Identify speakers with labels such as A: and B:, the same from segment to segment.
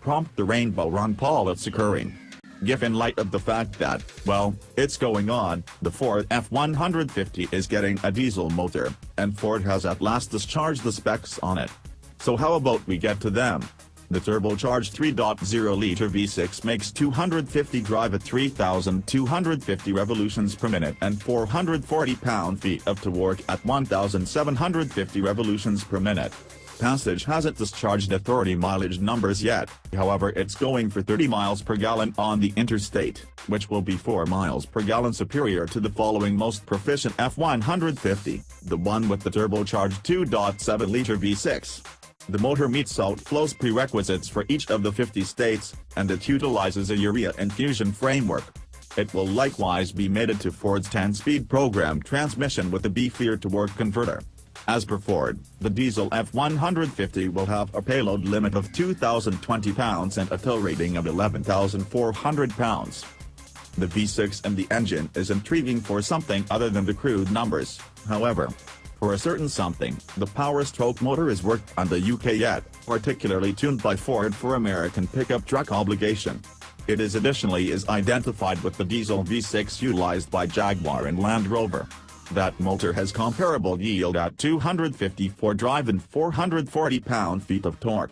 A: prompt the rainbow run pilots occurring. Given light of the fact that, well, it's going on, the Ford F-150 is getting a diesel motor, and Ford has at last discharged the specs on it. So how about we get to them? The turbocharged 3.0-liter V6 makes 250 drive at 3,250 revolutions per minute and 440 pound-feet of torque at 1,750 revolutions per minute. Passage hasn't discharged authority mileage numbers yet, however it's going for 30 miles per gallon on the interstate, which will be 4 miles per gallon superior to the following most proficient F-150, the one with the turbocharged 2.7-liter V6. The motor meets outflows prerequisites for each of the 50 states, and it utilizes a urea-infusion framework. It will likewise be mated to Ford's 10-speed program transmission with a beefier torque converter. As per Ford, the diesel F-150 will have a payload limit of 2,020 pounds and a tow rating of 11,400 pounds. The V6 and the engine is intriguing for something other than the crude numbers, however. For a certain something, the power stroke motor is worked on the UK yet, particularly tuned by Ford for American pickup truck obligation. It is additionally identified with the diesel V6 utilized by Jaguar and Land Rover. That motor has comparable yield at 254 drive and 440 pound-feet of torque.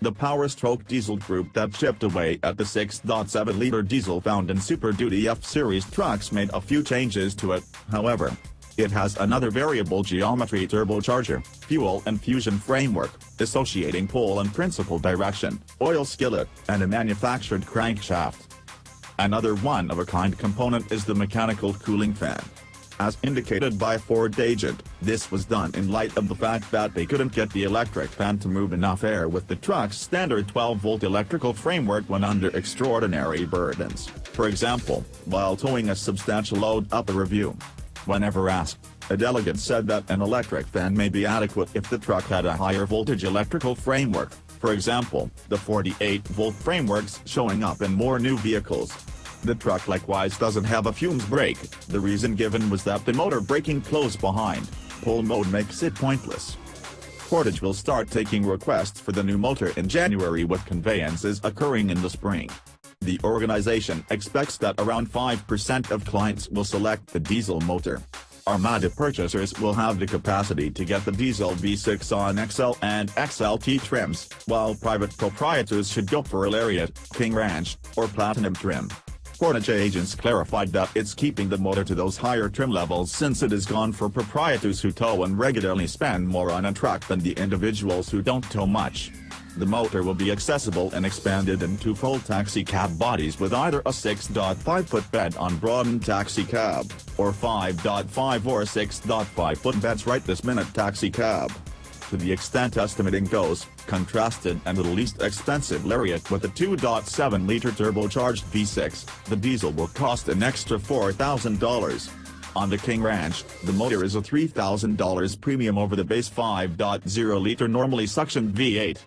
A: The Power Stroke diesel group that chipped away at the 6.7-liter diesel found in Super Duty F-Series trucks made a few changes to it, however. It has another variable geometry turbocharger, fuel infusion framework, associating pole and principal direction, oil skillet, and a manufactured crankshaft. Another one-of-a-kind component is the mechanical cooling fan. As indicated by Ford agent, this was done in light of the fact that they couldn't get the electric fan to move enough air with the truck's standard 12-volt electrical framework when under extraordinary burdens, for example, while towing a substantial load up a review. Whenever asked, a delegate said that an electric fan may be adequate if the truck had a higher voltage electrical framework, for example, the 48-volt frameworks showing up in more new vehicles. The truck likewise doesn't have a fumes brake. The reason given was that the motor braking close behind, pull mode makes it pointless. Portage will start taking requests for the new motor in January with conveyances occurring in the spring. The organization expects that around 5% of clients will select the diesel motor. Armada purchasers will have the capacity to get the diesel V6 on XL and XLT trims, while private proprietors should go for a Lariat, King Ranch, or Platinum trim. Portage agents clarified that it's keeping the motor to those higher trim levels since it is gone for proprietors who tow and regularly spend more on a truck than the individuals who don't tow much. The motor will be accessible and expanded into full taxi cab bodies with either a 6.5-foot bed on broadened taxi cab, or 5.5 or 6.5-foot beds right this minute taxi cab. To the extent estimating goes, contrasted and the least expensive Lariat with a 2.7-liter turbocharged V6, the diesel will cost an extra $4,000. On the King Ranch, the motor is a $3,000 premium over the base 5.0-liter normally suctioned V8.